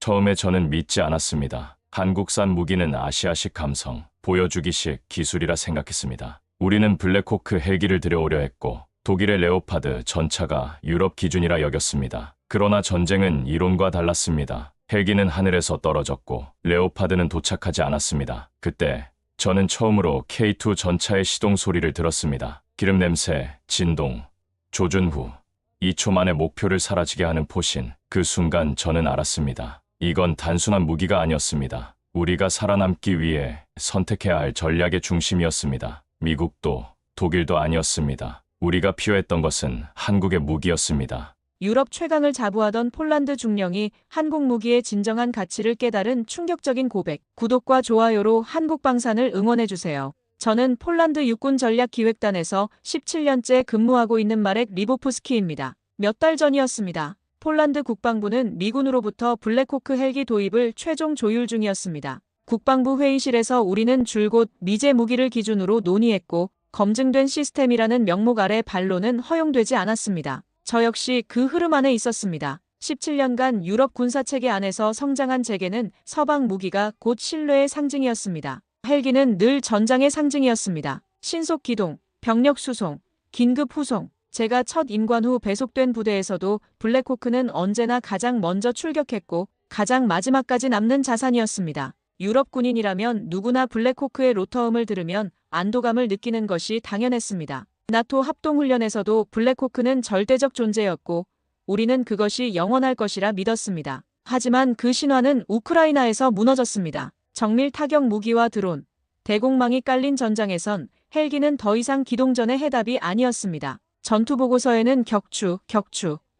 처음에 저는 믿지 않았습니다. 한국산 무기는 아시아식 감성, 보여주기식 기술이라 생각했습니다. 우리는 블랙호크 헬기를 들여오려 했고 독일의 레오파드 전차가 유럽 기준이라 여겼습니다. 그러나 전쟁은 이론과 달랐습니다. 헬기는 하늘에서 떨어졌고 레오파드는 도착하지 않았습니다. 그때 저는 처음으로 K2 전차의 시동 소리를 들었습니다. 기름 냄새, 진동, 조준 후 2초 만에 목표를 사라지게 하는 포신. 그 순간 저는 알았습니다. 이건 단순한 무기가 아니었습니다. 우리가 살아남기 위해 선택해야 할 전략의 중심이었습니다. 미국도 독일도 아니었습니다. 우리가 필요했던 것은 한국의 무기였습니다. 유럽 최강을 자부하던 폴란드 중령이 한국 무기의 진정한 가치를 깨달은 충격적인 고백. 구독과 좋아요로 한국 방산을 응원해주세요. 저는 폴란드 육군 전략기획단에서 17년째 근무하고 있는 마렉 리보프스키입니다. 몇 달 전이었습니다. 폴란드 국방부는 미군으로부터 블랙호크 헬기 도입을 최종 조율 중이었습니다. 국방부 회의실에서 우리는 줄곧 미제 무기를 기준으로 논의했고 검증된 시스템이라는 명목 아래 반론은 허용되지 않았습니다. 저 역시 그 흐름 안에 있었습니다. 17년간 유럽 군사체계 안에서 성장한 제게는 서방 무기가 곧 신뢰의 상징이었습니다. 헬기는 늘 전장의 상징이었습니다. 신속 기동, 병력 수송, 긴급 후송. 제가 첫 임관 후 배속된 부대에서도 블랙호크는 언제나 가장 먼저 출격했고 가장 마지막까지 남는 자산이었습니다. 유럽 군인이라면 누구나 블랙호크의 로터음을 들으면 안도감을 느끼는 것이 당연했습니다. 나토 합동훈련에서도 블랙호크는 절대적 존재였고 우리는 그것이 영원할 것이라 믿었습니다. 하지만 그 신화는 우크라이나에서 무너졌습니다. 정밀 타격 무기와 드론, 대공망이 깔린 전장에선 헬기는 더 이상 기동전의 해답이 아니었습니다. 전투보고서에는 격추,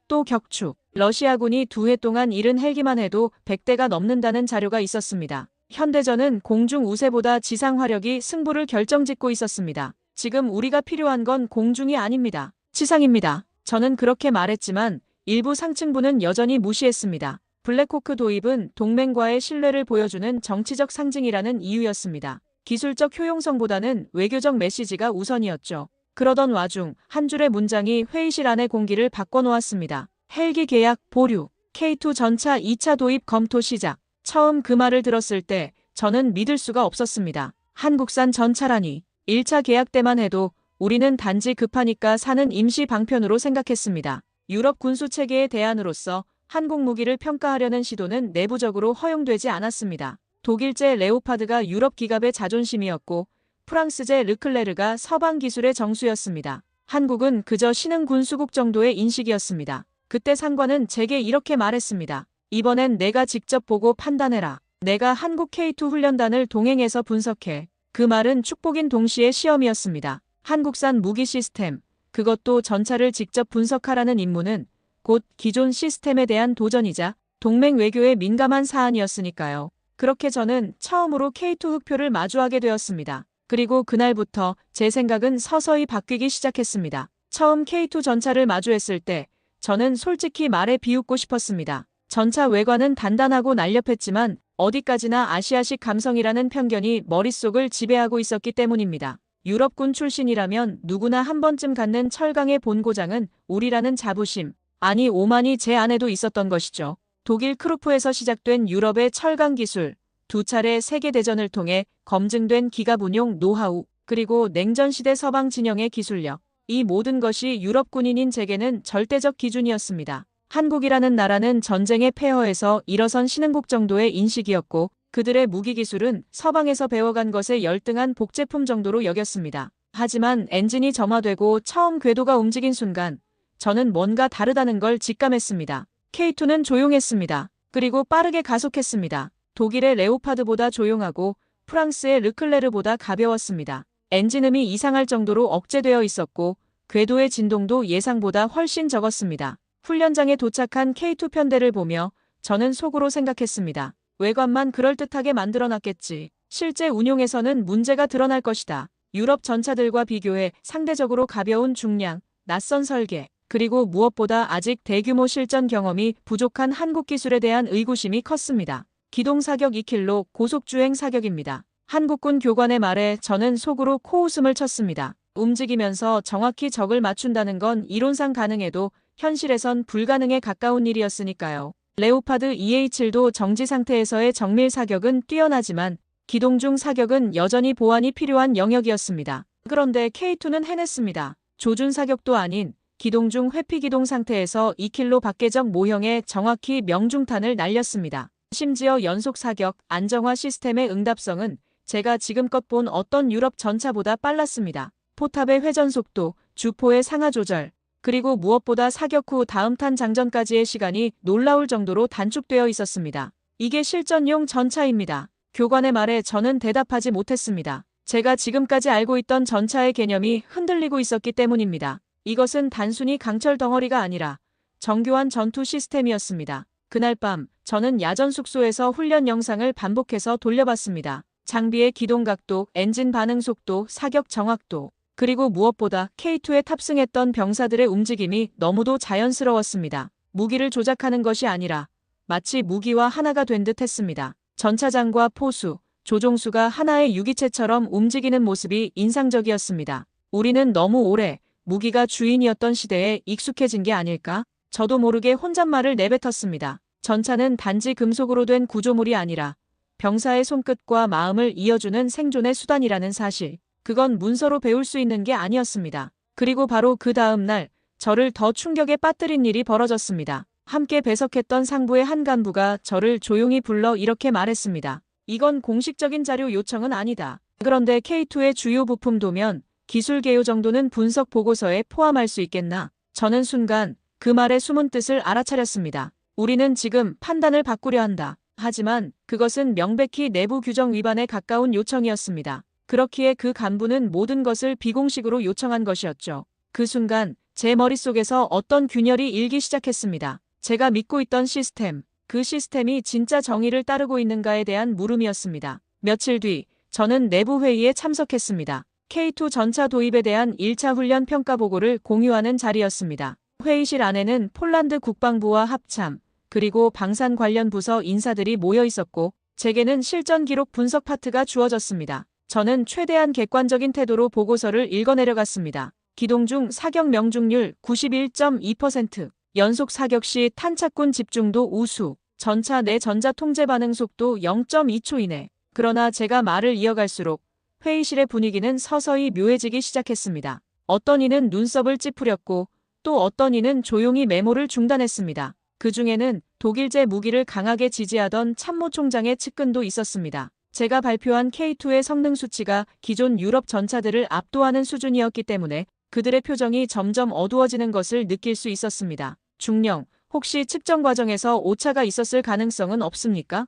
또 격추. 러시아군이 2해 동안 잃은 헬기만 해도 100대가 넘는다는 자료가 있었습니다. 현대전은 공중 우세보다 지상 화력이 승부를 결정짓고 있었습니다. 지금 우리가 필요한 건 공중이 아닙니다. 지상입니다. 저는 그렇게 말했지만 일부 상층부는 여전히 무시했습니다. 블랙호크 도입은 동맹과의 신뢰를 보여주는 정치적 상징이라는 이유였습니다. 기술적 효용성보다는 외교적 메시지가 우선이었죠. 그러던 와중 한 줄의 문장이 회의실 안의 공기를 바꿔놓았습니다. 헬기 계약 보류, K2 전차 2차 도입 검토 시작. 처음 그 말을 들었을 때 저는 믿을 수가 없었습니다. 한국산 전차라니. 1차 계약 때만 해도 우리는 단지 급하니까 사는 임시 방편으로 생각했습니다. 유럽 군수체계의 대안으로서 한국 무기를 평가하려는 시도는 내부적으로 허용되지 않았습니다. 독일제 레오파드가 유럽 기갑의 자존심이었고 프랑스제 르클레르가 서방 기술의 정수였습니다. 한국은 그저 신흥 군수국 정도의 인식이었습니다. 그때 상관은 제게 이렇게 말했습니다. 이번엔 내가 직접 보고 판단해라. 내가 한국 K2 훈련단을 동행해서 분석해. 그 말은 축복인 동시에 시험이었습니다. 한국산 무기 시스템, 그것도 전차를 직접 분석하라는 임무는 곧 기존 시스템에 대한 도전이자 동맹 외교에 민감한 사안이었으니까요. 그렇게 저는 처음으로 K2 흑표를 마주하게 되었습니다. 그리고 그날부터 제 생각은 서서히 바뀌기 시작했습니다. 처음 K2 전차를 마주했을 때 저는 솔직히 말해 비웃고 싶었습니다. 전차 외관은 단단하고 날렵했지만 어디까지나 아시아식 감성이라는 편견이 머릿속을 지배하고 있었기 때문입니다. 유럽군 출신이라면 누구나 한 번쯤 갖는 철강의 본고장은 우리라는 자부심, 아니 오만이 제 안에도 있었던 것이죠. 독일 크루프에서 시작된 유럽의 철강 기술, 2차례 세계대전을 통해 검증된 기갑 운용 노하우, 그리고 냉전시대 서방 진영의 기술력, 이 모든 것이 유럽 군인인 제게는 절대적 기준이었습니다. 한국이라는 나라는 전쟁의 폐허에서 일어선 신흥국 정도의 인식이었고 그들의 무기기술은 서방에서 배워간 것에 열등한 복제품 정도로 여겼습니다. 하지만 엔진이 점화되고 처음 궤도가 움직인 순간 저는 뭔가 다르다는 걸 직감했습니다. K2는 조용했습니다. 그리고 빠르게 가속했습니다. 독일의 레오파드보다 조용하고 프랑스의 르클레르보다 가벼웠습니다. 엔진음이 이상할 정도로 억제되어 있었고 궤도의 진동도 예상보다 훨씬 적었습니다. 훈련장에 도착한 K2 편대를 보며 저는 속으로 생각했습니다. 외관만 그럴듯하게 만들어놨겠지. 실제 운용에서는 문제가 드러날 것이다. 유럽 전차들과 비교해 상대적으로 가벼운 중량, 낯선 설계, 그리고 무엇보다 아직 대규모 실전 경험이 부족한 한국 기술에 대한 의구심이 컸습니다. 기동 사격 2킬로 고속주행 사격입니다. 한국군 교관의 말에 저는 속으로 코웃음을 쳤습니다. 움직이면서 정확히 적을 맞춘다는 건 이론상 가능해도 현실에선 불가능에 가까운 일이었으니까요. 레오파드 EA7도 정지 상태에서의 정밀 사격은 뛰어나지만 기동 중 사격은 여전히 보완이 필요한 영역이었습니다. 그런데 K2는 해냈습니다. 조준 사격도 아닌 기동 중 회피 기동 상태에서 2킬로 밖에적 모형에 정확히 명중탄을 날렸습니다. 심지어 연속 사격, 안정화 시스템의 응답성은 제가 지금껏 본 어떤 유럽 전차보다 빨랐습니다. 포탑의 회전 속도, 주포의 상하 조절, 그리고 무엇보다 사격 후 다음 탄 장전까지의 시간이 놀라울 정도로 단축되어 있었습니다. 이게 실전용 전차입니다. 교관의 말에 저는 대답하지 못했습니다. 제가 지금까지 알고 있던 전차의 개념이 흔들리고 있었기 때문입니다. 이것은 단순히 강철 덩어리가 아니라 정교한 전투 시스템이었습니다. 그날 밤 저는 야전 숙소에서 훈련 영상을 반복해서 돌려봤습니다. 장비의 기동 각도, 엔진 반응 속도, 사격 정확도, 그리고 무엇보다 K2에 탑승했던 병사들의 움직임이 너무도 자연스러웠습니다. 무기를 조작하는 것이 아니라 마치 무기와 하나가 된 듯 했습니다. 전차장과 포수, 조종수가 하나의 유기체처럼 움직이는 모습이 인상적이었습니다. 우리는 너무 오래 무기가 주인이었던 시대에 익숙해진 게 아닐까? 저도 모르게 혼잣말을 내뱉었습니다. 전차는 단지 금속으로 된 구조물이 아니라 병사의 손끝과 마음을 이어주는 생존의 수단이라는 사실. 그건 문서로 배울 수 있는 게 아니었습니다. 그리고 바로 그 다음 날 저를 더 충격에 빠뜨린 일이 벌어졌습니다. 함께 배석했던 상부의 한 간부가 저를 조용히 불러 이렇게 말했습니다. 이건 공식적인 자료 요청은 아니다. 그런데 K2의 주요 부품 도면, 기술 개요 정도는 분석 보고서에 포함할 수 있겠나? 저는 순간 그 말의 숨은 뜻을 알아차렸습니다. 우리는 지금 판단을 바꾸려 한다. 하지만 그것은 명백히 내부 규정 위반에 가까운 요청이었습니다. 그렇기에 그 간부는 모든 것을 비공식으로 요청한 것이었죠. 그 순간 제 머릿속에서 어떤 균열이 일기 시작했습니다. 제가 믿고 있던 시스템, 그 시스템이 진짜 정의를 따르고 있는가에 대한 물음이었습니다. 며칠 뒤 저는 내부 회의에 참석했습니다. K2 전차 도입에 대한 1차 훈련 평가 보고를 공유하는 자리였습니다. 회의실 안에는 폴란드 국방부와 합참, 그리고 방산 관련 부서 인사들이 모여 있었고 제게는 실전 기록 분석 파트가 주어졌습니다. 저는 최대한 객관적인 태도로 보고서를 읽어내려갔습니다. 기동 중 사격 명중률 91.2%, 연속 사격 시 탄착군 집중도 우수, 전차 내 전자 통제 반응 속도 0.2초 이내. 그러나 제가 말을 이어갈수록 회의실의 분위기는 서서히 묘해지기 시작했습니다. 어떤 이는 눈썹을 찌푸렸고 또 어떤 이는 조용히 메모를 중단했습니다. 그 중에는 독일제 무기를 강하게 지지하던 참모총장의 측근도 있었습니다. 제가 발표한 K2의 성능 수치가 기존 유럽 전차들을 압도하는 수준이었기 때문에 그들의 표정이 점점 어두워지는 것을 느낄 수 있었습니다. 중령, 혹시 측정 과정에서 오차가 있었을 가능성은 없습니까?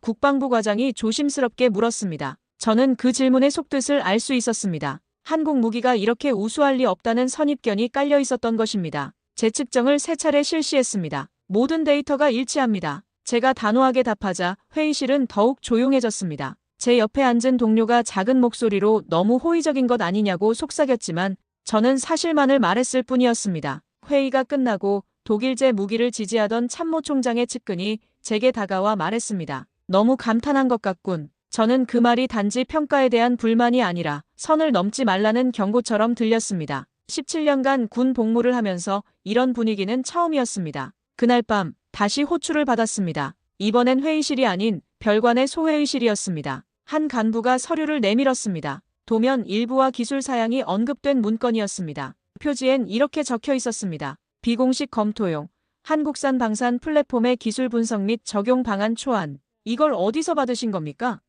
국방부 과장이 조심스럽게 물었습니다. 저는 그 질문의 속뜻을 알 수 있었습니다. 한국 무기가 이렇게 우수할 리 없다는 선입견이 깔려 있었던 것입니다. 재측정을 3차례 실시했습니다. 모든 데이터가 일치합니다. 제가 단호하게 답하자 회의실은 더욱 조용해졌습니다. 제 옆에 앉은 동료가 작은 목소리로 너무 호의적인 것 아니냐고 속삭였지만 저는 사실만을 말했을 뿐이었습니다. 회의가 끝나고 독일제 무기를 지지하던 참모총장의 측근이 제게 다가와 말했습니다. 너무 감탄한 것 같군. 저는 그 말이 단지 평가에 대한 불만이 아니라 선을 넘지 말라는 경고처럼 들렸습니다. 17년간 군 복무를 하면서 이런 분위기는 처음이었습니다. 그날 밤 다시 호출을 받았습니다. 이번엔 회의실이 아닌 별관의 소회의실이었습니다. 한 간부가 서류를 내밀었습니다. 도면 일부와 기술 사양이 언급된 문건이었습니다. 표지엔 이렇게 적혀 있었습니다. 비공식 검토용, 한국산 방산 플랫폼의 기술 분석 및 적용 방안 초안. 이걸 어디서 받으신 겁니까?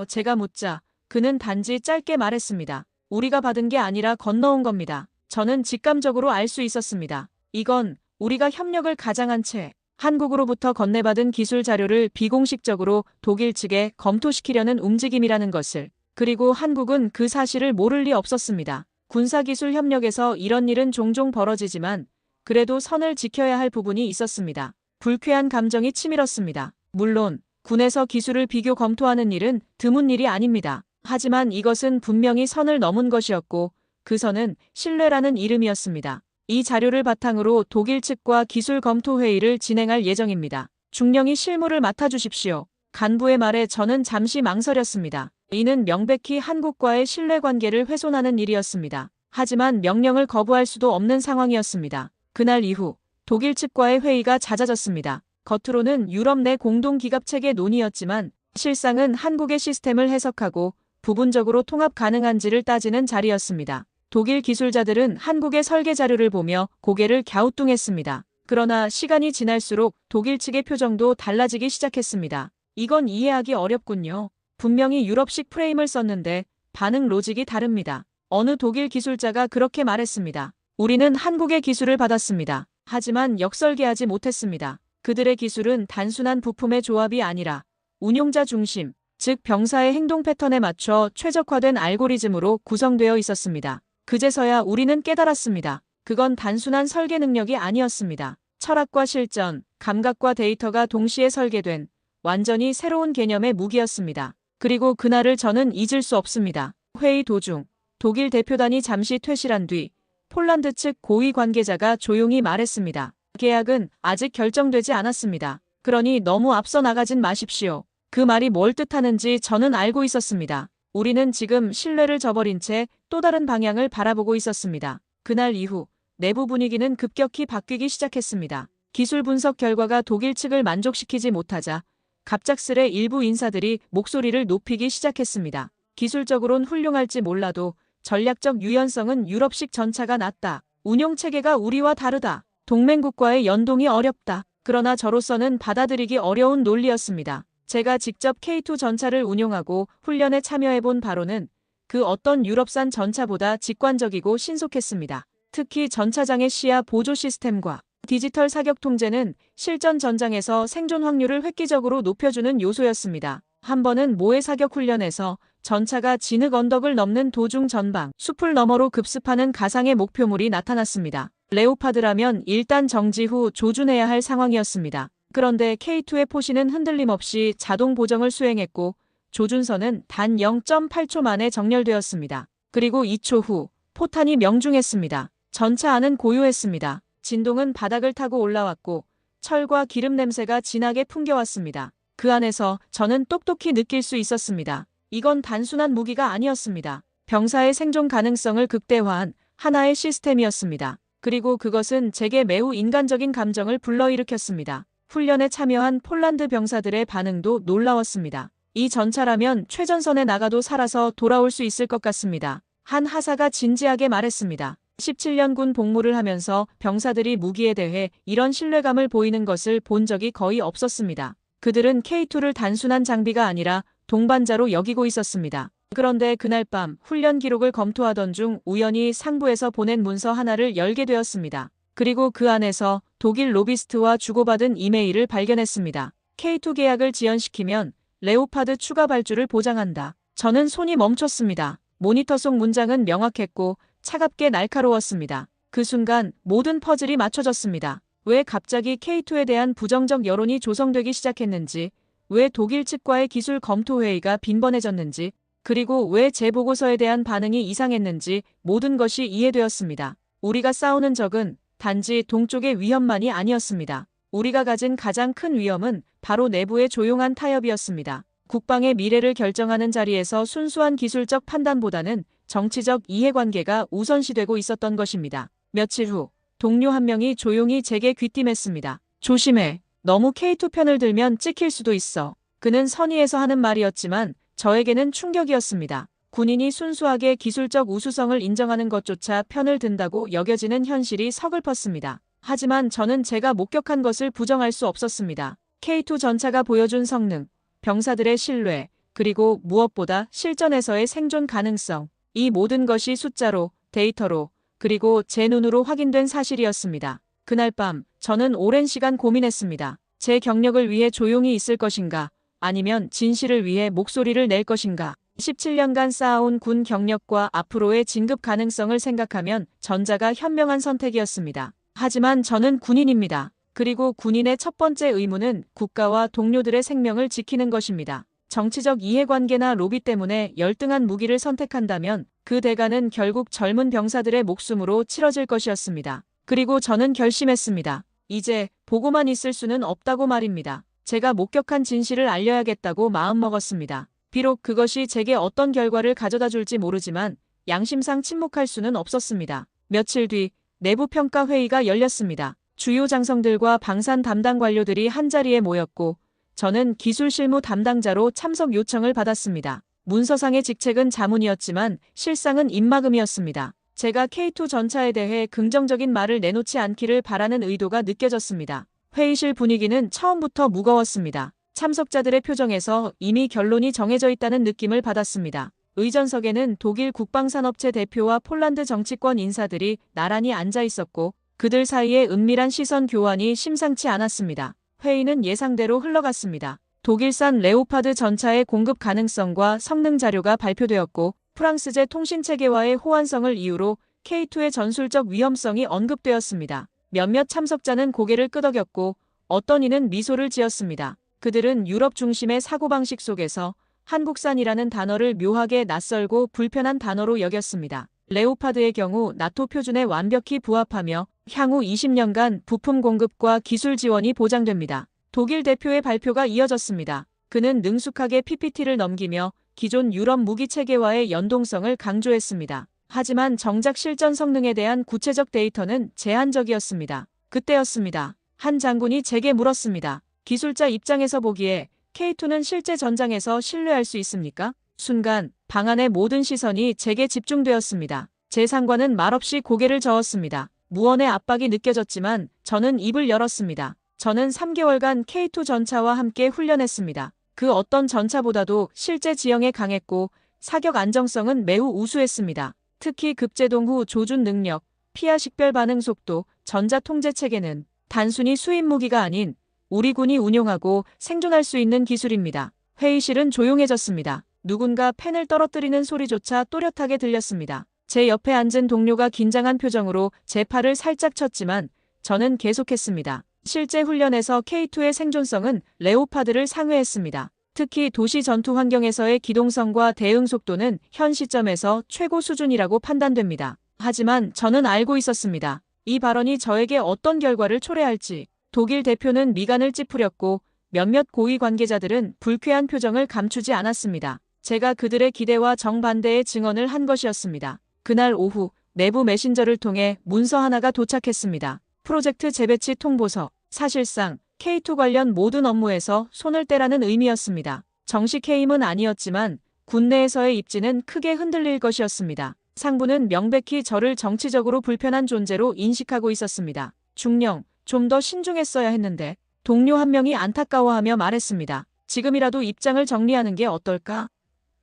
제가 묻자 그는 단지 짧게 말했습니다. 우리가 받은 게 아니라 건너온 겁니다. 저는 직감적으로 알 수 있었습니다. 이건 우리가 협력을 가장한 채 한국으로부터 건네받은 기술 자료를 비공식적으로 독일 측에 검토시키려는 움직임이라는 것을. 그리고 한국은 그 사실을 모를 리 없었습니다. 군사기술 협력에서 이런 일은 종종 벌어지지만 그래도 선을 지켜야 할 부분이 있었습니다. 불쾌한 감정이 치밀었습니다. 물론 군에서 기술을 비교 검토하는 일은 드문 일이 아닙니다. 하지만 이것은 분명히 선을 넘은 것이었고 그 선은 신뢰라는 이름이었습니다. 이 자료를 바탕으로 독일 측과 기술 검토 회의를 진행할 예정입니다. 중령이 실무를 맡아주십시오. 간부의 말에 저는 잠시 망설였습니다. 이는 명백히 한국과의 신뢰관계를 훼손하는 일이었습니다. 하지만 명령을 거부할 수도 없는 상황이었습니다. 그날 이후 독일 측과의 회의가 잦아졌습니다. 겉으로는 유럽 내 공동기갑체계 논의였지만 실상은 한국의 시스템을 해석하고 부분적으로 통합 가능한지를 따지는 자리였습니다. 독일 기술자들은 한국의 설계 자료를 보며 고개를 갸우뚱했습니다. 그러나 시간이 지날수록 독일 측의 표정도 달라지기 시작했습니다. 이건 이해하기 어렵군요. 분명히 유럽식 프레임을 썼는데 반응 로직이 다릅니다. 어느 독일 기술자가 그렇게 말했습니다. 우리는 한국의 기술을 받았습니다. 하지만 역설계하지 못했습니다. 그들의 기술은 단순한 부품의 조합이 아니라 운용자 중심, 즉 병사의 행동 패턴에 맞춰 최적화된 알고리즘으로 구성되어 있었습니다. 그제서야 우리는 깨달았습니다. 그건 단순한 설계 능력이 아니었습니다. 철학과 실전, 감각과 데이터가 동시에 설계된 완전히 새로운 개념의 무기였습니다. 그리고 그날을 저는 잊을 수 없습니다. 회의 도중 독일 대표단이 잠시 퇴실한 뒤 폴란드 측 고위 관계자가 조용히 말했습니다. 계약은 아직 결정되지 않았습니다. 그러니 너무 앞서 나가진 마십시오. 그 말이 뭘 뜻하는지 저는 알고 있었습니다. 우리는 지금 신뢰를 저버린 채 또 다른 방향을 바라보고 있었습니다. 그날 이후 내부 분위기는 급격히 바뀌기 시작했습니다. 기술 분석 결과가 독일 측을 만족시키지 못하자 갑작스레 일부 인사들이 목소리를 높이기 시작했습니다. 기술적으론 훌륭할지 몰라도 전략적 유연성은 유럽식 전차가 낫다. 운용 체계가 우리와 다르다. 동맹국과의 연동이 어렵다. 그러나 저로서는 받아들이기 어려운 논리였습니다. 제가 직접 K2 전차를 운용하고 훈련에 참여해본 바로는 그 어떤 유럽산 전차보다 직관적이고 신속했습니다. 특히 전차장의 시야 보조 시스템과 디지털 사격 통제는 실전 전장에서 생존 확률을 획기적으로 높여주는 요소였습니다. 한 번은 모해 사격 훈련에서 전차가 진흙 언덕을 넘는 도중 전방 숲을 너머로 급습하는 가상의 목표물이 나타났습니다. 레오파드라면 일단 정지 후 조준해야 할 상황이었습니다. 그런데 K2의 포신은 흔들림 없이 자동 보정을 수행했고 조준선은 단 0.8초 만에 정렬되었습니다. 그리고 2초 후 포탄이 명중했습니다. 전차 안은 고요했습니다. 진동은 바닥을 타고 올라왔고 철과 기름 냄새가 진하게 풍겨왔습니다. 그 안에서 저는 똑똑히 느낄 수 있었습니다. 이건 단순한 무기가 아니었습니다. 병사의 생존 가능성을 극대화한 하나의 시스템이었습니다. 그리고 그것은 제게 매우 인간적인 감정을 불러일으켰습니다. 훈련에 참여한 폴란드 병사들의 반응도 놀라웠습니다. 이 전차라면 최전선에 나가도 살아서 돌아올 수 있을 것 같습니다. 한 하사가 진지하게 말했습니다. 17년 군 복무를 하면서 병사들이 무기에 대해 이런 신뢰감을 보이는 것을 본 적이 거의 없었습니다. 그들은 K2를 단순한 장비가 아니라 동반자로 여기고 있었습니다. 그런데 그날 밤 훈련 기록을 검토하던 중 우연히 상부에서 보낸 문서 하나를 열게 되었습니다. 그리고 그 안에서 독일 로비스트와 주고받은 이메일을 발견했습니다. K2 계약을 지연시키면 레오파드 추가 발주를 보장한다. 저는 손이 멈췄습니다. 모니터 속 문장은 명확했고 차갑게 날카로웠습니다. 그 순간 모든 퍼즐이 맞춰졌습니다. 왜 갑자기 K2에 대한 부정적 여론이 조성되기 시작했는지, 왜 독일 측과의 기술 검토 회의가 빈번해졌는지, 그리고 왜 제 보고서에 대한 반응이 이상했는지 모든 것이 이해되었습니다. 우리가 싸우는 적은 단지 동쪽의 위험만이 아니었습니다. 우리가 가진 가장 큰 위험은 바로 내부의 조용한 타협이었습니다. 국방의 미래를 결정하는 자리에서 순수한 기술적 판단보다는 정치적 이해관계가 우선시되고 있었던 것입니다. 며칠 후 동료 한 명이 조용히 제게 귀띔했습니다. 조심해. 너무 K2 편을 들면 찍힐 수도 있어. 그는 선의에서 하는 말이었지만 저에게는 충격이었습니다. 군인이 순수하게 기술적 우수성을 인정하는 것조차 편을 든다고 여겨지는 현실이 서글펐습니다. 하지만 저는 제가 목격한 것을 부정할 수 없었습니다. K2 전차가 보여준 성능, 병사들의 신뢰, 그리고 무엇보다 실전에서의 생존 가능성, 이 모든 것이 숫자로, 데이터로, 그리고 제 눈으로 확인된 사실이었습니다. 그날 밤 저는 오랜 시간 고민했습니다. 제 경력을 위해 조용히 있을 것인가, 아니면 진실을 위해 목소리를 낼 것인가. 17년간 쌓아온 군 경력과 앞으로의 진급 가능성을 생각하면 전자가 현명한 선택이었습니다. 하지만 저는 군인입니다. 그리고 군인의 첫 번째 의무는 국가와 동료들의 생명을 지키는 것입니다. 정치적 이해관계나 로비 때문에 열등한 무기를 선택한다면 그 대가는 결국 젊은 병사들의 목숨으로 치러질 것이었습니다. 그리고 저는 결심했습니다. 이제 보고만 있을 수는 없다고 말입니다. 제가 목격한 진실을 알려야겠다고 마음먹었습니다. 비록 그것이 제게 어떤 결과를 가져다 줄지 모르지만 양심상 침묵할 수는 없었습니다. 며칠 뒤 내부 평가 회의가 열렸습니다. 주요 장성들과 방산 담당 관료들이 한자리에 모였고 저는 기술 실무 담당자로 참석 요청을 받았습니다. 문서상의 직책은 자문이었지만 실상은 입막음이었습니다. 제가 K2 전차에 대해 긍정적인 말을 내놓지 않기를 바라는 의도가 느껴졌습니다. 회의실 분위기는 처음부터 무거웠습니다. 참석자들의 표정에서 이미 결론이 정해져 있다는 느낌을 받았습니다. 의전석에는 독일 국방산업체 대표와 폴란드 정치권 인사들이 나란히 앉아 있었고 그들 사이에 은밀한 시선 교환이 심상치 않았습니다. 회의는 예상대로 흘러갔습니다. 독일산 레오파드 전차의 공급 가능성과 성능 자료가 발표되었고 프랑스제 통신체계와의 호환성을 이유로 K2의 전술적 위험성이 언급되었습니다. 몇몇 참석자는 고개를 끄덕였고 어떤 이는 미소를 지었습니다. 그들은 유럽 중심의 사고방식 속에서 한국산이라는 단어를 묘하게 낯설고 불편한 단어로 여겼습니다. 레오파드의 경우 나토 표준에 완벽히 부합하며 향후 20년간 부품 공급과 기술 지원이 보장됩니다. 독일 대표의 발표가 이어졌습니다. 그는 능숙하게 PPT를 넘기며 기존 유럽 무기 체계와의 연동성을 강조했습니다. 하지만 정작 실전 성능에 대한 구체적 데이터는 제한적이었습니다. 그때였습니다. 한 장군이 제게 물었습니다. 기술자 입장에서 보기에 K2는 실제 전장에서 신뢰할 수 있습니까? 순간 방 안의 모든 시선이 제게 집중되었습니다. 제 상관은 말없이 고개를 저었습니다. 무언의 압박이 느껴졌지만 저는 입을 열었습니다. 저는 3개월간 K2 전차와 함께 훈련했습니다. 그 어떤 전차보다도 실제 지형에 강했고 사격 안정성은 매우 우수했습니다. 특히 급제동 후 조준 능력, 피하 식별 반응 속도, 전자 통제 체계는 단순히 수입 무기가 아닌 우리 군이 운용하고 생존할 수 있는 기술입니다. 회의실은 조용해졌습니다. 누군가 펜을 떨어뜨리는 소리조차 또렷하게 들렸습니다. 제 옆에 앉은 동료가 긴장한 표정으로 제 팔을 살짝 쳤지만 저는 계속했습니다. 실제 훈련에서 K2의 생존성은 레오파드를 상회했습니다. 특히 도시 전투 환경에서의 기동성과 대응 속도는 현 시점에서 최고 수준이라고 판단됩니다. 하지만 저는 알고 있었습니다. 이 발언이 저에게 어떤 결과를 초래할지. 독일 대표는 미간을 찌푸렸고 몇몇 고위 관계자들은 불쾌한 표정을 감추지 않았습니다. 제가 그들의 기대와 정반대의 증언을 한 것이었습니다. 그날 오후 내부 메신저를 통해 문서 하나가 도착했습니다. 프로젝트 재배치 통보서. 사실상 K2 관련 모든 업무에서 손을 떼라는 의미였습니다. 정식 해임은 아니었지만 군내에서의 입지는 크게 흔들릴 것이었습니다. 상부는 명백히 저를 정치적으로 불편한 존재로 인식하고 있었습니다. 중령, 좀 더 신중했어야 했는데 동료 한 명이 안타까워하며 말했습니다. 지금이라도 입장을 정리하는 게 어떨까?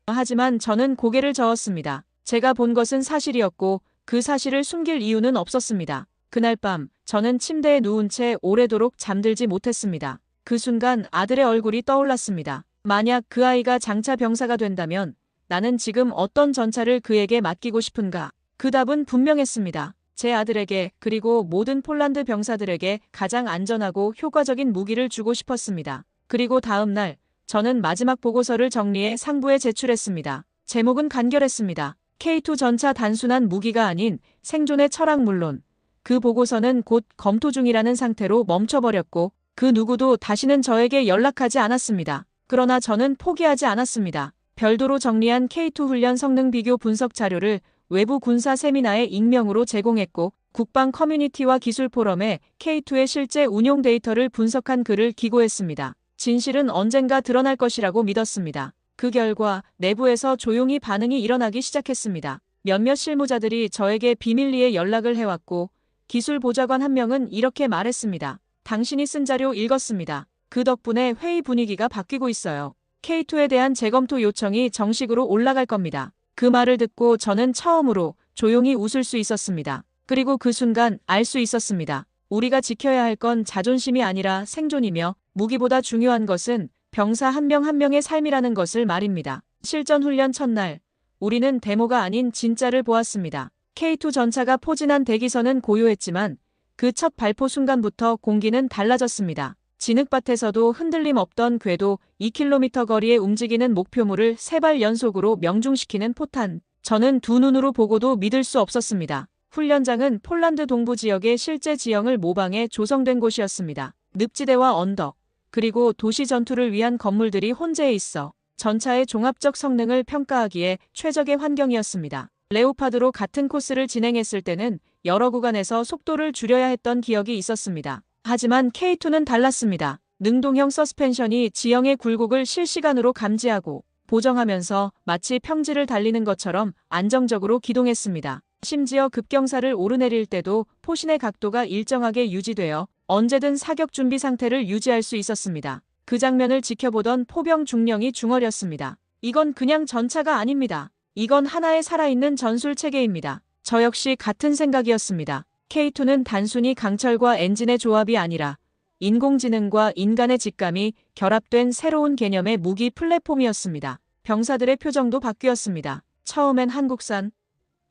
하지만 저는 고개를 저었습니다. 제가 본 것은 사실이었고 그 사실을 숨길 이유는 없었습니다. 그날 밤 저는 침대에 누운 채 오래도록 잠들지 못했습니다. 그 순간 아들의 얼굴이 떠올랐습니다. 만약 그 아이가 장차 병사가 된다면 나는 지금 어떤 전차를 그에게 맡기고 싶은가? 그 답은 분명했습니다. 제 아들에게 그리고 모든 폴란드 병사들에게 가장 안전하고 효과적인 무기를 주고 싶었습니다. 그리고 다음 날 저는 마지막 보고서를 정리해 상부에 제출했습니다. 제목은 간결했습니다. K2 전차 단순한 무기가 아닌 생존의 철학 물론 그 보고서는 곧 검토 중이라는 상태로 멈춰버렸고 그 누구도 다시는 저에게 연락하지 않았습니다. 그러나 저는 포기하지 않았습니다. 별도로 정리한 K2 훈련 성능 비교 분석 자료를 외부 군사 세미나에 익명으로 제공했고 국방 커뮤니티와 기술 포럼에 K2의 실제 운용 데이터를 분석한 글을 기고했습니다. 진실은 언젠가 드러날 것이라고 믿었습니다. 그 결과 내부에서 조용히 반응이 일어나기 시작했습니다. 몇몇 실무자들이 저에게 비밀리에 연락을 해왔고 기술 보좌관 한 명은 이렇게 말했습니다. 당신이 쓴 자료 읽었습니다. 그 덕분에 회의 분위기가 바뀌고 있어요. K2에 대한 재검토 요청이 정식으로 올라갈 겁니다. 그 말을 듣고 저는 처음으로 조용히 웃을 수 있었습니다. 그리고 그 순간 알 수 있었습니다. 우리가 지켜야 할 건 자존심이 아니라 생존이며 무기보다 중요한 것은 병사 한 명 한 명의 삶이라는 것을 말입니다. 실전 훈련 첫날 우리는 데모가 아닌 진짜를 보았습니다. K2 전차가 포진한 대기선은 고요했지만 그 첫 발포 순간부터 공기는 달라졌습니다. 진흙밭에서도 흔들림 없던 궤도 2km 거리에 움직이는 목표물을 3발 연속으로 명중시키는 포탄. 저는 두 눈으로 보고도 믿을 수 없었습니다. 훈련장은 폴란드 동부 지역의 실제 지형을 모방해 조성된 곳이었습니다. 늪지대와 언덕, 그리고 도시 전투를 위한 건물들이 혼재해 있어 전차의 종합적 성능을 평가하기에 최적의 환경이었습니다. 레오파드로 같은 코스를 진행했을 때는 여러 구간에서 속도를 줄여야 했던 기억이 있었습니다. 하지만 K2는 달랐습니다. 능동형 서스펜션이 지형의 굴곡을 실시간으로 감지하고 보정하면서 마치 평지를 달리는 것처럼 안정적으로 기동했습니다. 심지어 급경사를 오르내릴 때도 포신의 각도가 일정하게 유지되어 언제든 사격 준비 상태를 유지할 수 있었습니다. 그 장면을 지켜보던 포병 중령이 중얼였습니다. 이건 그냥 전차가 아닙니다. 이건 하나의 살아있는 전술 체계입니다. 저 역시 같은 생각이었습니다. K2는 단순히 강철과 엔진의 조합이 아니라 인공지능과 인간의 직감이 결합된 새로운 개념의 무기 플랫폼이었습니다. 병사들의 표정도 바뀌었습니다. 처음엔 한국산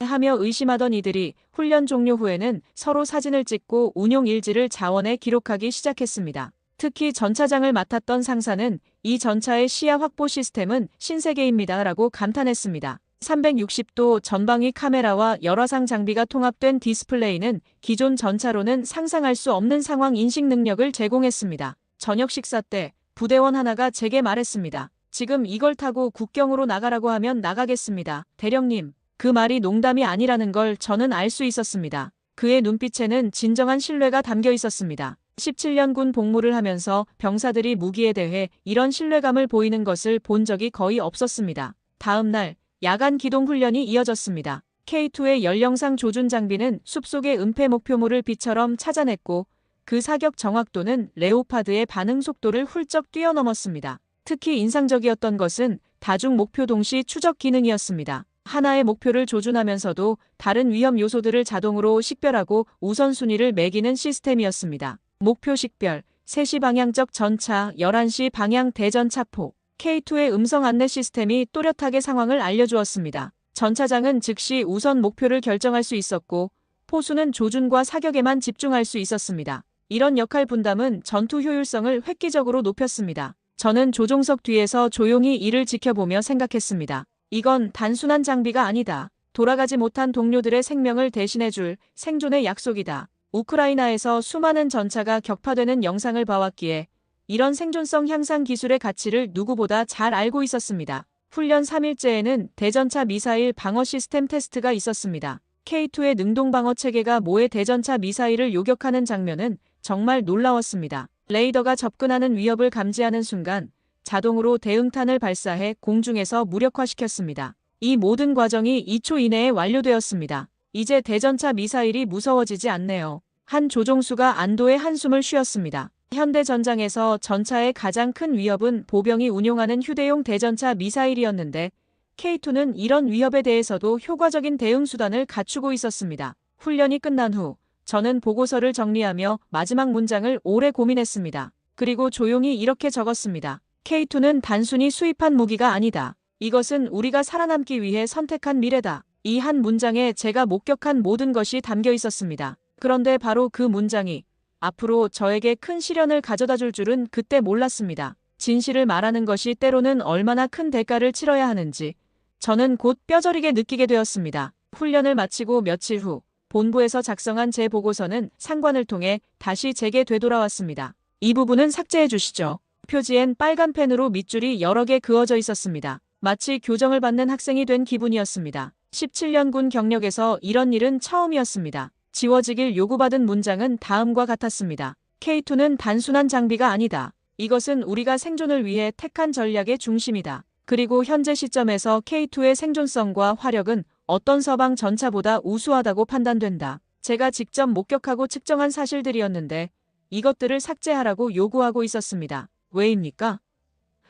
하며 의심하던 이들이 훈련 종료 후에는 서로 사진을 찍고 운용 일지를 자원에 기록하기 시작했습니다. 특히 전차장을 맡았던 상사는 이 전차의 시야 확보 시스템은 신세계입니다 라고 감탄했습니다. 360도 전방위 카메라와 열화상 장비가 통합된 디스플레이는 기존 전차로는 상상할 수 없는 상황 인식 능력을 제공했습니다. 저녁 식사 때 부대원 하나가 제게 말했습니다. 지금 이걸 타고 국경으로 나가라고 하면 나가겠습니다. 대령님. 그 말이 농담이 아니라는 걸 저는 알 수 있었습니다. 그의 눈빛에는 진정한 신뢰가 담겨 있었습니다. 17년 군 복무를 하면서 병사들이 무기에 대해 이런 신뢰감을 보이는 것을 본 적이 거의 없었습니다. 다음 날 야간 기동 훈련이 이어졌습니다. K2의 연령상 조준 장비는 숲속의 은폐 목표물을 비처럼 찾아냈고 그 사격 정확도는 레오파드의 반응 속도를 훌쩍 뛰어넘었습니다. 특히 인상적이었던 것은 다중 목표 동시 추적 기능이었습니다. 하나의 목표를 조준하면서도 다른 위험 요소들을 자동으로 식별하고 우선순위를 매기는 시스템이었습니다. 목표 식별, 3시 방향적 전차, 11시 방향 대전차포. K2의 음성 안내 시스템이 또렷하게 상황을 알려주었습니다. 전차장은 즉시 우선 목표를 결정할 수 있었고 포수는 조준과 사격에만 집중할 수 있었습니다. 이런 역할 분담은 전투 효율성을 획기적으로 높였습니다. 저는 조종석 뒤에서 조용히 이를 지켜보며 생각했습니다. 이건 단순한 장비가 아니다. 돌아가지 못한 동료들의 생명을 대신해줄 생존의 약속이다. 우크라이나에서 수많은 전차가 격파되는 영상을 봐왔기에 이런 생존성 향상 기술의 가치를 누구보다 잘 알고 있었습니다. 훈련 3일째에는 대전차 미사일 방어 시스템 테스트가 있었습니다. K2의 능동 방어 체계가 모의 대전차 미사일을 요격하는 장면은 정말 놀라웠습니다. 레이더가 접근하는 위협을 감지하는 순간 자동으로 대응탄을 발사해 공중에서 무력화시켰습니다. 이 모든 과정이 2초 이내에 완료되었습니다. 이제 대전차 미사일이 무서워지지 않네요. 한 조종수가 안도의 한숨을 쉬었습니다. 현대 전장에서 전차의 가장 큰 위협은 보병이 운용하는 휴대용 대전차 미사일이었는데 K2는 이런 위협에 대해서도 효과적인 대응 수단을 갖추고 있었습니다. 훈련이 끝난 후 저는 보고서를 정리하며 마지막 문장을 오래 고민했습니다. 그리고 조용히 이렇게 적었습니다. K2는 단순히 수입한 무기가 아니다. 이것은 우리가 살아남기 위해 선택한 미래다. 이 한 문장에 제가 목격한 모든 것이 담겨 있었습니다. 그런데 바로 그 문장이 앞으로 저에게 큰 시련을 가져다 줄 줄은 그때 몰랐습니다. 진실을 말하는 것이 때로는 얼마나 큰 대가를 치러야 하는지 저는 곧 뼈저리게 느끼게 되었습니다. 훈련을 마치고 며칠 후 본부에서 작성한 제 보고서는 상관을 통해 다시 제게 되돌아왔습니다. 이 부분은 삭제해 주시죠. 표지엔 빨간 펜으로 밑줄이 여러 개 그어져 있었습니다. 마치 교정을 받는 학생이 된 기분이었습니다. 17년 군 경력에서 이런 일은 처음이었습니다. 지워지길 요구받은 문장은 다음과 같았습니다. K2는 단순한 장비가 아니다. 이것은 우리가 생존을 위해 택한 전략의 중심이다. 그리고 현재 시점에서 K2의 생존성과 화력은 어떤 서방 전차보다 우수하다고 판단된다. 제가 직접 목격하고 측정한 사실들이었는데 이것들을 삭제하라고 요구하고 있었습니다. 왜입니까?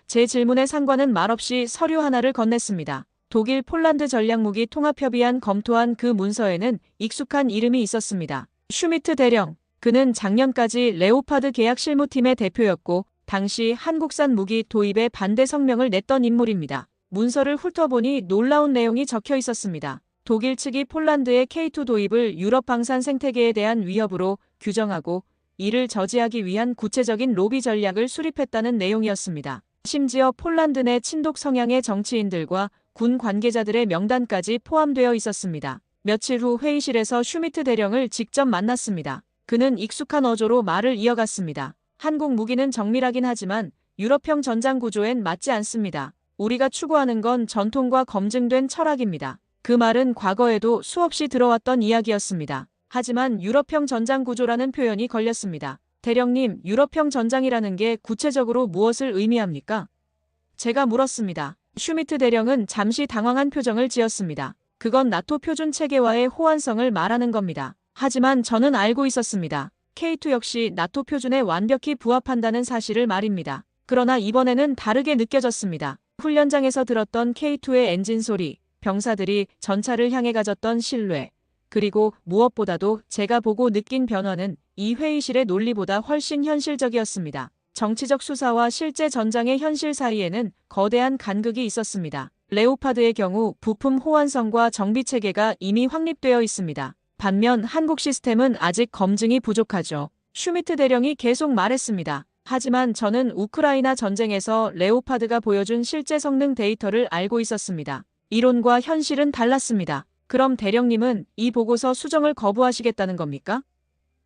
제 질문에 상관은 말없이 서류 하나를 건넸습니다. 독일 폴란드 전략무기 통합협의안 검토한 그 문서에는 익숙한 이름이 있었습니다. 슈미트 대령. 그는 작년까지 레오파드 계약 실무팀의 대표였고 당시 한국산 무기 도입에 반대 성명을 냈던 인물입니다. 문서를 훑어보니 놀라운 내용이 적혀 있었습니다. 독일 측이 폴란드의 K2 도입을 유럽 방산 생태계에 대한 위협으로 규정하고 이를 저지하기 위한 구체적인 로비 전략을 수립했다는 내용이었습니다. 심지어 폴란드 내 친독 성향의 정치인들과 군 관계자들의 명단까지 포함되어 있었습니다. 며칠 후 회의실에서 슈미트 대령을 직접 만났습니다. 그는 익숙한 어조로 말을 이어갔습니다. 한국 무기는 정밀하긴 하지만 유럽형 전장 구조엔 맞지 않습니다. 우리가 추구하는 건 전통과 검증된 철학입니다. 그 말은 과거에도 수없이 들어왔던 이야기였습니다. 하지만 유럽형 전장 구조라는 표현이 걸렸습니다. 대령님, 유럽형 전장이라는 게 구체적으로 무엇을 의미합니까? 제가 물었습니다. 슈미트 대령은 잠시 당황한 표정을 지었습니다. 그건 나토 표준 체계와의 호환성을 말하는 겁니다. 하지만 저는 알고 있었습니다. K2 역시 나토 표준에 완벽히 부합한다는 사실을 말입니다. 그러나 이번에는 다르게 느껴졌습니다. 훈련장에서 들었던 K2의 엔진 소리, 병사들이 전차를 향해 가졌던 신뢰, 그리고 무엇보다도 제가 보고 느낀 변화는 이 회의실의 논리보다 훨씬 현실적이었습니다. 정치적 수사와 실제 전장의 현실 사이에는 거대한 간극이 있었습니다. 레오파드의 경우 부품 호환성과 정비 체계가 이미 확립되어 있습니다. 반면 한국 시스템은 아직 검증이 부족하죠. 슈미트 대령이 계속 말했습니다. 하지만 저는 우크라이나 전쟁에서 레오파드가 보여준 실제 성능 데이터를 알고 있었습니다. 이론과 현실은 달랐습니다. 그럼 대령님은 이 보고서 수정을 거부하시겠다는 겁니까?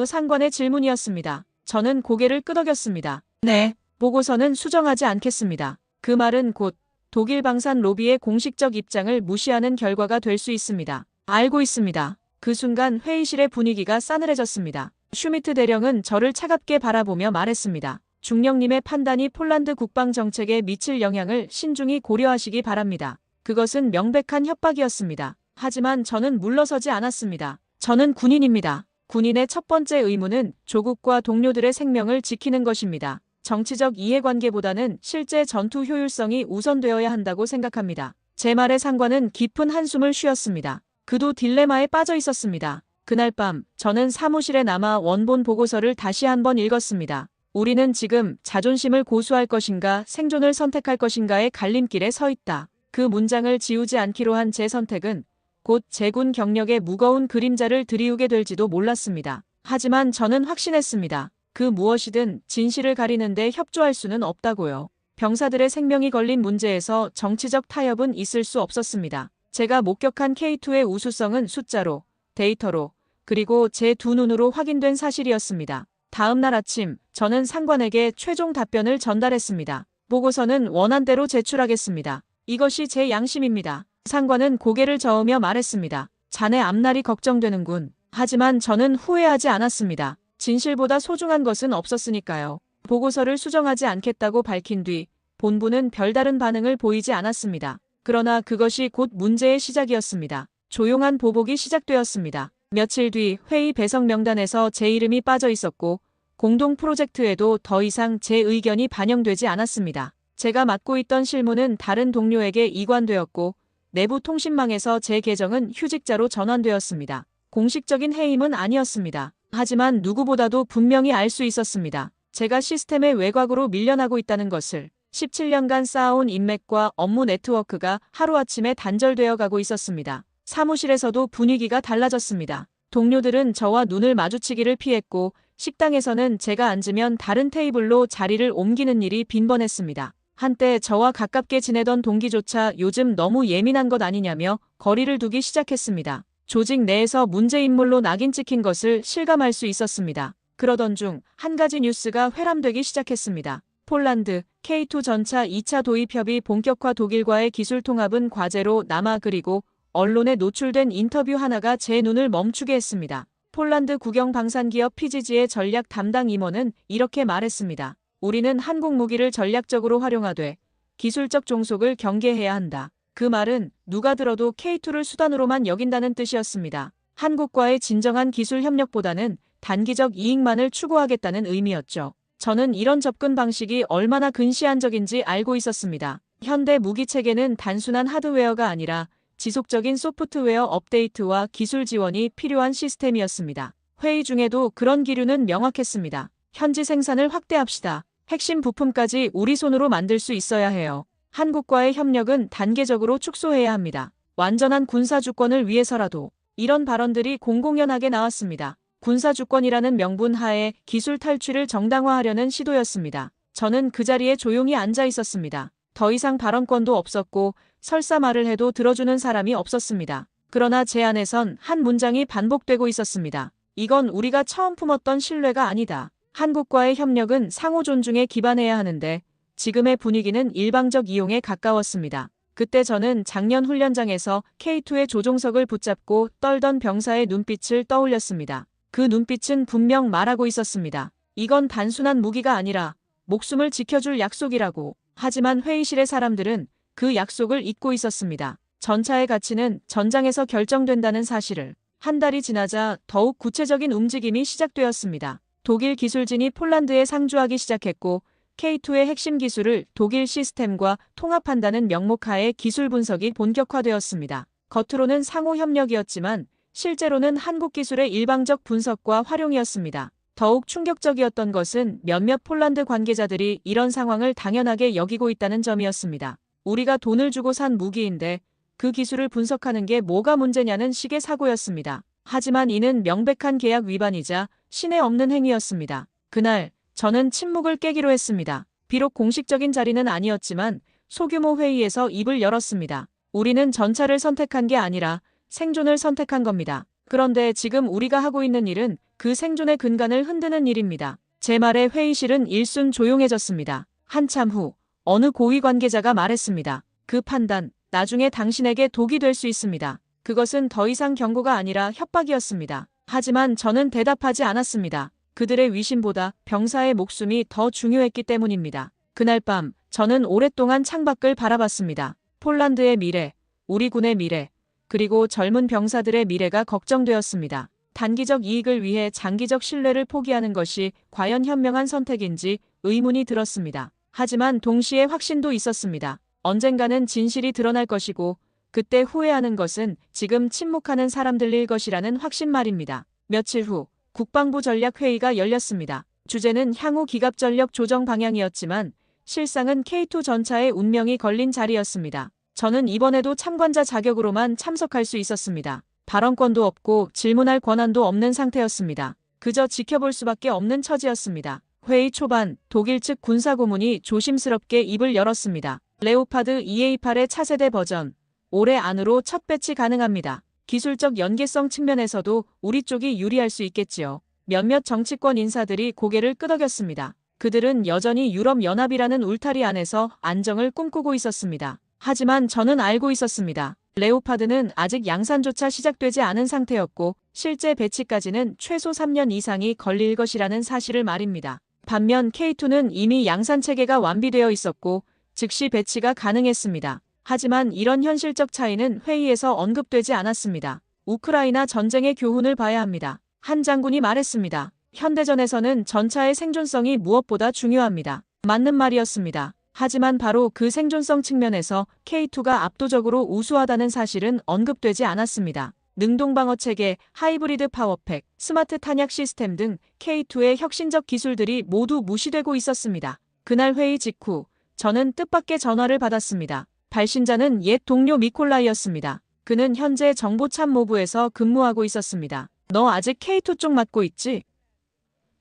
상관의 질문이었습니다. 저는 고개를 끄덕였습니다. 네, 보고서는 수정하지 않겠습니다. 그 말은 곧 독일 방산 로비의 공식적 입장을 무시하는 결과가 될 수 있습니다. 알고 있습니다. 그 순간 회의실의 분위기가 싸늘해졌습니다. 슈미트 대령은 저를 차갑게 바라보며 말했습니다. 중령님의 판단이 폴란드 국방 정책에 미칠 영향을 신중히 고려하시기 바랍니다. 그것은 명백한 협박이었습니다. 하지만 저는 물러서지 않았습니다. 저는 군인입니다. 군인의 첫 번째 의무는 조국과 동료들의 생명을 지키는 것입니다. 정치적 이해관계보다는 실제 전투 효율성이 우선되어야 한다고 생각합니다. 제 말에 상관은 깊은 한숨을 쉬었습니다. 그도 딜레마에 빠져 있었습니다. 그날 밤 저는 사무실에 남아 원본 보고서를 다시 한번 읽었습니다. 우리는 지금 자존심을 고수할 것인가 생존을 선택할 것인가의 갈림길에 서 있다. 그 문장을 지우지 않기로 한 제 선택은 곧 제군 경력의 무거운 그림자를 들이우게 될지도 몰랐습니다. 하지만 저는 확신했습니다. 그 무엇이든 진실을 가리는데 협조할 수는 없다고요. 병사들의 생명이 걸린 문제에서 정치적 타협은 있을 수 없었습니다. 제가 목격한 K2의 우수성은 숫자로, 데이터로, 그리고 제 두 눈으로 확인된 사실이었습니다. 다음 날 아침, 저는 상관에게 최종 답변을 전달했습니다. 보고서는 원안대로 제출하겠습니다. 이것이 제 양심입니다. 상관은 고개를 저으며 말했습니다. 자네 앞날이 걱정되는군. 하지만 저는 후회하지 않았습니다. 진실보다 소중한 것은 없었으니까요. 보고서를 수정하지 않겠다고 밝힌 뒤 본부는 별다른 반응을 보이지 않았습니다. 그러나 그것이 곧 문제의 시작이었습니다. 조용한 보복이 시작되었습니다. 며칠 뒤 회의 배석 명단에서 제 이름이 빠져 있었고 공동 프로젝트에도 더 이상 제 의견이 반영되지 않았습니다. 제가 맡고 있던 실무는 다른 동료에게 이관되었고 내부 통신망에서 제 계정은 휴직자로 전환되었습니다. 공식적인 해임은 아니었습니다. 하지만 누구보다도 분명히 알 수 있었습니다. 제가 시스템의 외곽으로 밀려나고 있다는 것을. 17년간 쌓아온 인맥과 업무 네트워크가 하루아침에 단절되어 가고 있었습니다. 사무실에서도 분위기가 달라졌습니다. 동료들은 저와 눈을 마주치기를 피했고 식당에서는 제가 앉으면 다른 테이블로 자리를 옮기는 일이 빈번했습니다. 한때 저와 가깝게 지내던 동기조차 요즘 너무 예민한 것 아니냐며 거리를 두기 시작했습니다. 조직 내에서 문제인물로 낙인 찍힌 것을 실감할 수 있었습니다. 그러던 중 한 가지 뉴스가 회람되기 시작했습니다. 폴란드 K2 전차 2차 도입 협의 본격화 독일과의 기술 통합은 과제로 남아 그리고 언론에 노출된 인터뷰 하나가 제 눈을 멈추게 했습니다. 폴란드 국영 방산기업 PGG의 전략 담당 임원은 이렇게 말했습니다. 우리는 한국 무기를 전략적으로 활용하되 기술적 종속을 경계해야 한다. 그 말은 누가 들어도 K2를 수단으로만 여긴다는 뜻이었습니다. 한국과의 진정한 기술 협력보다는 단기적 이익만을 추구하겠다는 의미였죠. 저는 이런 접근 방식이 얼마나 근시안적인지 알고 있었습니다. 현대 무기 체계는 단순한 하드웨어가 아니라 지속적인 소프트웨어 업데이트와 기술 지원이 필요한 시스템이었습니다. 회의 중에도 그런 기류는 명확했습니다. 현지 생산을 확대합시다. 핵심 부품까지 우리 손으로 만들 수 있어야 해요. 한국과의 협력은 단계적으로 축소해야 합니다. 완전한 군사주권을 위해서라도. 이런 발언들이 공공연하게 나왔습니다. 군사주권이라는 명분 하에 기술 탈취를 정당화하려는 시도였습니다. 저는 그 자리에 조용히 앉아 있었습니다. 더 이상 발언권도 없었고 설사 말을 해도 들어주는 사람이 없었습니다. 그러나 제 안에선 한 문장이 반복되고 있었습니다. 이건 우리가 처음 품었던 신뢰가 아니다. 한국과의 협력은 상호 존중에 기반해야 하는데 지금의 분위기는 일방적 이용에 가까웠습니다. 그때 저는 작년 훈련장에서 K2의 조종석을 붙잡고 떨던 병사의 눈빛을 떠올렸습니다. 그 눈빛은 분명 말하고 있었습니다. 이건 단순한 무기가 아니라 목숨을 지켜줄 약속이라고. 하지만 회의실의 사람들은 그 약속을 잊고 있었습니다. 전차의 가치는 전장에서 결정된다는 사실을. 한 달이 지나자 더욱 구체적인 움직임이 시작되었습니다. 독일 기술진이 폴란드에 상주하기 시작했고 K2의 핵심 기술을 독일 시스템과 통합한다는 명목하에 기술 분석이 본격화되었습니다. 겉으로는 상호 협력이었지만 실제로는 한국 기술의 일방적 분석과 활용이었습니다. 더욱 충격적이었던 것은 몇몇 폴란드 관계자들이 이런 상황을 당연하게 여기고 있다는 점이었습니다. 우리가 돈을 주고 산 무기인데 그 기술을 분석하는 게 뭐가 문제냐는 식의 사고였습니다. 하지만 이는 명백한 계약 위반이자 신의 없는 행위였습니다. 그날 저는 침묵을 깨기로 했습니다. 비록 공식적인 자리는 아니었지만 소규모 회의에서 입을 열었습니다. 우리는 전차를 선택한 게 아니라 생존을 선택한 겁니다. 그런데 지금 우리가 하고 있는 일은 그 생존의 근간을 흔드는 일입니다. 제 말에 회의실은 일순 조용해졌습니다. 한참 후 어느 고위 관계자가 말했습니다. 그 판단, 나중에 당신에게 독이 될 수 있습니다. 그것은 더 이상 경고가 아니라 협박이었습니다. 하지만 저는 대답하지 않았습니다. 그들의 위신보다 병사의 목숨이 더 중요했기 때문입니다. 그날 밤 저는 오랫동안 창밖을 바라봤습니다. 폴란드의 미래, 우리 군의 미래, 그리고 젊은 병사들의 미래가 걱정되었습니다. 단기적 이익을 위해 장기적 신뢰를 포기하는 것이 과연 현명한 선택인지 의문이 들었습니다. 하지만 동시에 확신도 있었습니다. 언젠가는 진실이 드러날 것이고 그때 후회하는 것은 지금 침묵하는 사람들일 것이라는 확신 말입니다. 며칠 후 국방부 전략회의가 열렸습니다. 주제는 향후 기갑전력 조정 방향이었지만 실상은 K2 전차의 운명이 걸린 자리였습니다. 저는 이번에도 참관자 자격으로만 참석할 수 있었습니다. 발언권도 없고 질문할 권한도 없는 상태였습니다. 그저 지켜볼 수밖에 없는 처지였습니다. 회의 초반 독일 측 군사고문이 조심스럽게 입을 열었습니다. 레오파드 EA8의 차세대 버전, 올해 안으로 첫 배치 가능합니다. 기술적 연계성 측면에서도 우리 쪽이 유리할 수 있겠지요. 몇몇 정치권 인사들이 고개를 끄덕였습니다. 그들은 여전히 유럽연합이라는 울타리 안에서 안정을 꿈꾸고 있었습니다. 하지만 저는 알고 있었습니다. 레오파드는 아직 양산조차 시작되지 않은 상태였고 실제 배치까지는 최소 3년 이상이 걸릴 것이라는 사실을 말입니다. 반면 K2는 이미 양산체계가 완비되어 있었고 즉시 배치가 가능했습니다. 하지만 이런 현실적 차이는 회의에서 언급되지 않았습니다. 우크라이나 전쟁의 교훈을 봐야 합니다. 한 장군이 말했습니다. 현대전에서는 전차의 생존성이 무엇보다 중요합니다. 맞는 말이었습니다. 하지만 바로 그 생존성 측면에서 K2가 압도적으로 우수하다는 사실은 언급되지 않았습니다. 능동방어체계, 하이브리드 파워팩, 스마트 탄약 시스템 등 K2의 혁신적 기술들이 모두 무시되고 있었습니다. 그날 회의 직후 저는 뜻밖의 전화를 받았습니다. 발신자는 옛 동료 미콜라이였습니다. 그는 현재 정보참모부에서 근무하고 있었습니다. 너 아직 K2 쪽 맡고 있지?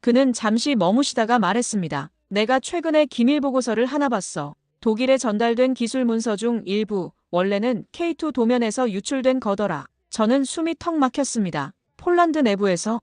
그는 잠시 머무시다가 말했습니다. 내가 최근에 기밀 보고서를 하나 봤어. 독일에 전달된 기술 문서 중 일부, 원래는 K2 도면에서 유출된 거더라. 저는 숨이 턱 막혔습니다. 폴란드 내부에서?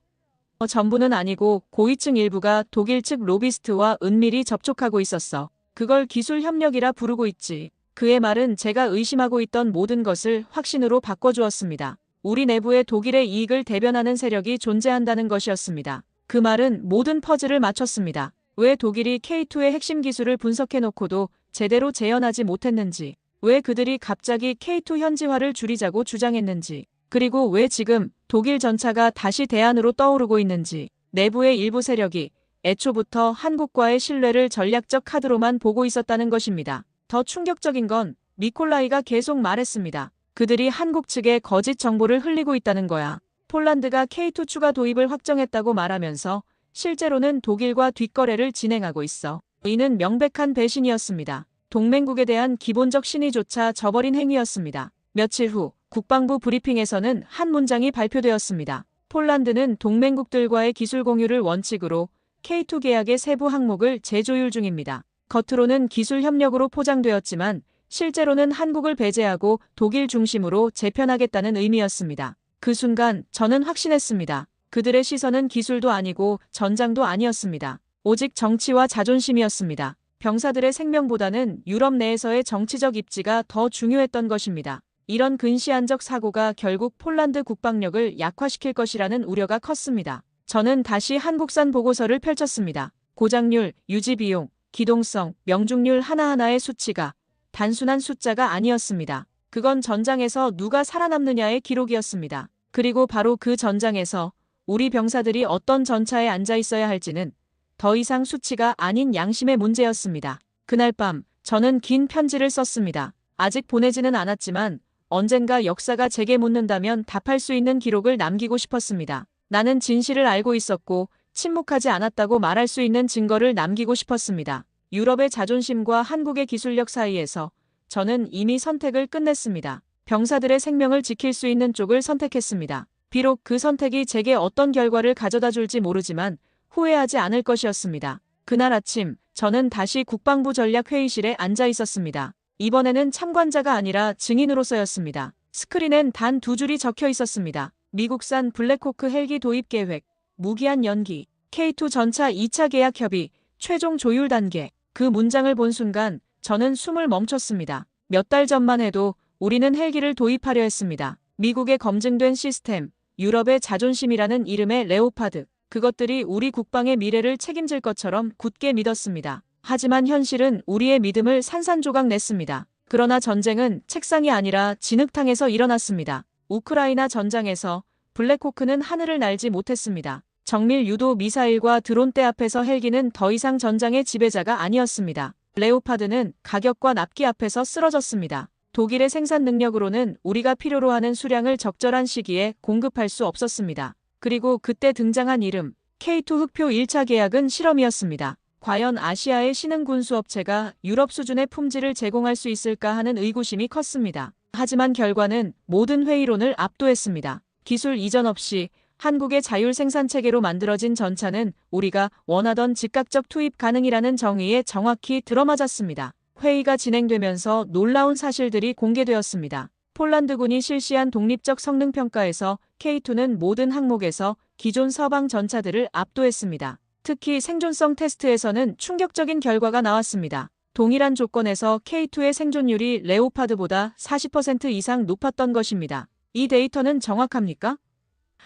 전부는 아니고 고위층 일부가 독일 측 로비스트와 은밀히 접촉하고 있었어. 그걸 기술 협력이라 부르고 있지. 그의 말은 제가 의심하고 있던 모든 것을 확신으로 바꿔주었습니다. 우리 내부에 독일의 이익을 대변하는 세력이 존재한다는 것이었습니다. 그 말은 모든 퍼즐을 맞췄습니다. 왜 독일이 K2의 핵심 기술을 분석해놓고도 제대로 재현하지 못했는지, 왜 그들이 갑자기 K2 현지화를 줄이자고 주장했는지, 그리고 왜 지금 독일 전차가 다시 대안으로 떠오르고 있는지, 내부의 일부 세력이 애초부터 한국과의 신뢰를 전략적 카드로만 보고 있었다는 것입니다. 더 충격적인 건 미콜라이가 계속 말했습니다. 그들이 한국 측에 거짓 정보를 흘리고 있다는 거야. 폴란드가 K2 추가 도입을 확정했다고 말하면서 실제로는 독일과 뒷거래를 진행하고 있어. 이는 명백한 배신이었습니다. 동맹국에 대한 기본적 신의조차 저버린 행위였습니다. 며칠 후 국방부 브리핑에서는 한 문장이 발표되었습니다. 폴란드는 동맹국들과의 기술 공유를 원칙으로 K2 계약의 세부 항목을 재조율 중입니다. 겉으로는 기술 협력으로 포장되었지만 실제로는 한국을 배제하고 독일 중심으로 재편하겠다는 의미였습니다. 그 순간 저는 확신했습니다. 그들의 시선은 기술도 아니고 전장도 아니었습니다. 오직 정치와 자존심이었습니다. 병사들의 생명보다는 유럽 내에서의 정치적 입지가 더 중요했던 것입니다. 이런 근시안적 사고가 결국 폴란드 국방력을 약화시킬 것이라는 우려가 컸습니다. 저는 다시 한국산 보고서를 펼쳤습니다. 고장률, 유지비용, 기동성, 명중률 하나하나의 수치가 단순한 숫자가 아니었습니다. 그건 전장에서 누가 살아남느냐의 기록이었습니다. 그리고 바로 그 전장에서 우리 병사들이 어떤 전차에 앉아 있어야 할지는 더 이상 수치가 아닌 양심의 문제였습니다. 그날 밤 저는 긴 편지를 썼습니다. 아직 보내지는 않았지만 언젠가 역사가 제게 묻는다면 답할 수 있는 기록을 남기고 싶었습니다. 나는 진실을 알고 있었고 침묵하지 않았다고 말할 수 있는 증거를 남기고 싶었습니다. 유럽의 자존심과 한국의 기술력 사이에서 저는 이미 선택을 끝냈습니다. 병사들의 생명을 지킬 수 있는 쪽을 선택했습니다. 비록 그 선택이 제게 어떤 결과를 가져다 줄지 모르지만 후회하지 않을 것이었습니다. 그날 아침 저는 다시 국방부 전략회의실에 앉아 있었습니다. 이번에는 참관자가 아니라 증인으로서였습니다. 스크린엔 단 2줄이 적혀 있었습니다. 미국산 블랙호크 헬기 도입 계획, 무기한 연기, K2 전차 2차 계약 협의, 최종 조율 단계. 그 문장을 본 순간 저는 숨을 멈췄습니다. 몇 달 전만 해도 우리는 헬기를 도입하려 했습니다. 미국의 검증된 시스템, 유럽의 자존심이라는 이름의 레오파드. 그것들이 우리 국방의 미래를 책임질 것처럼 굳게 믿었습니다. 하지만 현실은 우리의 믿음을 산산조각 냈습니다. 그러나 전쟁은 책상이 아니라 진흙탕에서 일어났습니다. 우크라이나 전장에서 블랙호크는 하늘을 날지 못했습니다. 정밀 유도 미사일과 드론대 앞에서 헬기는 더 이상 전장의 지배자가 아니었습니다. 레오파드는 가격과 납기 앞에서 쓰러졌습니다. 독일의 생산 능력으로는 우리가 필요로 하는 수량을 적절한 시기에 공급할 수 없었습니다. 그리고 그때 등장한 이름, K2 흑표 1차 계약은 실험이었습니다. 과연 아시아의 신흥 군수업체가 유럽 수준의 품질을 제공할 수 있을까 하는 의구심이 컸습니다. 하지만 결과는 모든 회의론을 압도했습니다. 기술 이전 없이 한국의 자율 생산 체계로 만들어진 전차는 우리가 원하던 즉각적 투입 가능이라는 정의에 정확히 들어맞았습니다. 회의가 진행되면서 놀라운 사실들이 공개되었습니다. 폴란드군이 실시한 독립적 성능평가에서 K2는 모든 항목에서 기존 서방 전차들을 압도했습니다. 특히 생존성 테스트에서는 충격적인 결과가 나왔습니다. 동일한 조건에서 K2의 생존율이 레오파드보다 40% 이상 높았던 것입니다. 이 데이터는 정확합니까?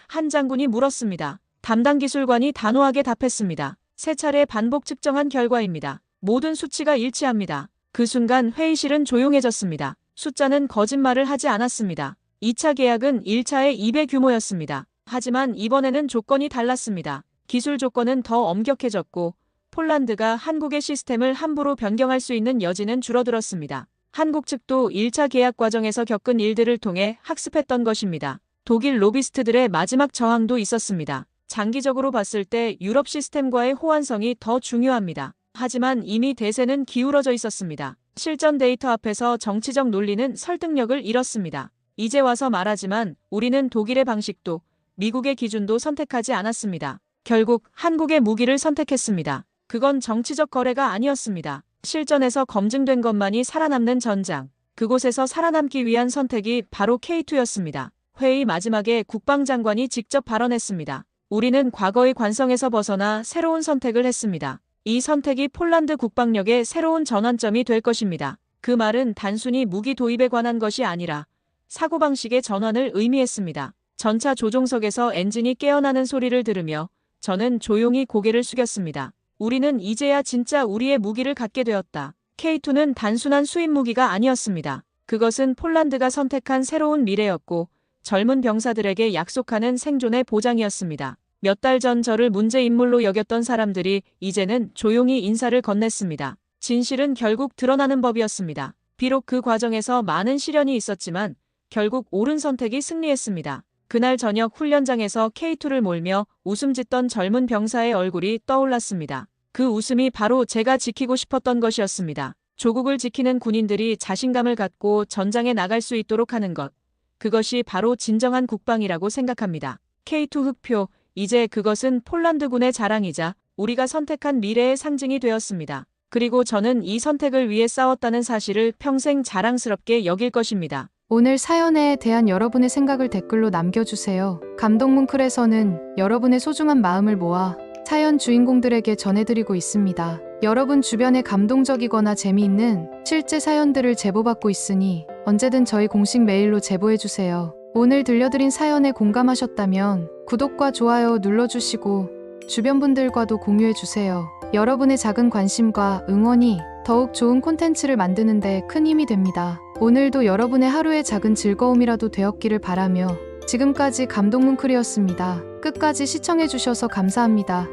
한 장군이 물었습니다. 담당 기술관이 단호하게 답했습니다. 3차례 반복 측정한 결과입니다. 모든 수치가 일치합니다. 그 순간 회의실은 조용해졌습니다. 숫자는 거짓말을 하지 않았습니다. 2차 계약은 1차의 2배 규모였습니다. 하지만 이번에는 조건이 달랐습니다. 기술 조건은 더 엄격해졌고 폴란드가 한국의 시스템을 함부로 변경할 수 있는 여지는 줄어들었습니다. 한국 측도 1차 계약 과정에서 겪은 일들을 통해 학습했던 것입니다. 독일 로비스트들의 마지막 저항도 있었습니다. 장기적으로 봤을 때 유럽 시스템과의 호환성이 더 중요합니다. 하지만 이미 대세는 기울어져 있었습니다. 실전 데이터 앞에서 정치적 논리는 설득력을 잃었습니다. 이제 와서 말하지만 우리는 독일의 방식도 미국의 기준도 선택하지 않았습니다. 결국 한국의 무기를 선택했습니다. 그건 정치적 거래가 아니었습니다. 실전에서 검증된 것만이 살아남는 전장. 그곳에서 살아남기 위한 선택이 바로 K2였습니다. 회의 마지막에 국방장관이 직접 발언했습니다. 우리는 과거의 관성에서 벗어나 새로운 선택을 했습니다. 이 선택이 폴란드 국방력의 새로운 전환점이 될 것입니다. 그 말은 단순히 무기 도입에 관한 것이 아니라 사고방식의 전환을 의미했습니다. 전차 조종석에서 엔진이 깨어나는 소리를 들으며 저는 조용히 고개를 숙였습니다. 우리는 이제야 진짜 우리의 무기를 갖게 되었다. K2는 단순한 수입 무기가 아니었습니다. 그것은 폴란드가 선택한 새로운 미래였고 젊은 병사들에게 약속하는 생존의 보장이었습니다. 몇 달 전 저를 문제 인물로 여겼던 사람들이 이제는 조용히 인사를 건넸습니다. 진실은 결국 드러나는 법이었습니다. 비록 그 과정에서 많은 시련이 있었지만 결국 옳은 선택이 승리했습니다. 그날 저녁 훈련장에서 K2를 몰며 웃음 짓던 젊은 병사의 얼굴이 떠올랐습니다. 그 웃음이 바로 제가 지키고 싶었던 것이었습니다. 조국을 지키는 군인들이 자신감을 갖고 전장에 나갈 수 있도록 하는 것. 그것이 바로 진정한 국방이라고 생각합니다. K2 흑표, 이제 그것은 폴란드군의 자랑이자 우리가 선택한 미래의 상징이 되었습니다. 그리고 저는 이 선택을 위해 싸웠다는 사실을 평생 자랑스럽게 여길 것입니다. 오늘 사연에 대한 여러분의 생각을 댓글로 남겨주세요. 감동뭉클에서는 여러분의 소중한 마음을 모아 사연 주인공들에게 전해드리고 있습니다. 여러분 주변에 감동적이거나 재미있는 실제 사연들을 제보받고 있으니 언제든 저희 공식 메일로 제보해주세요. 오늘 들려드린 사연에 공감하셨다면 구독과 좋아요 눌러주시고 주변 분들과도 공유해주세요. 여러분의 작은 관심과 응원이 더욱 좋은 콘텐츠를 만드는데 큰 힘이 됩니다. 오늘도 여러분의 하루의 작은 즐거움이라도 되었기를 바라며 지금까지 감동뭉클이었습니다. 끝까지 시청해주셔서 감사합니다.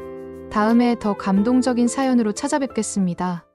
다음에 더 감동적인 사연으로 찾아뵙겠습니다.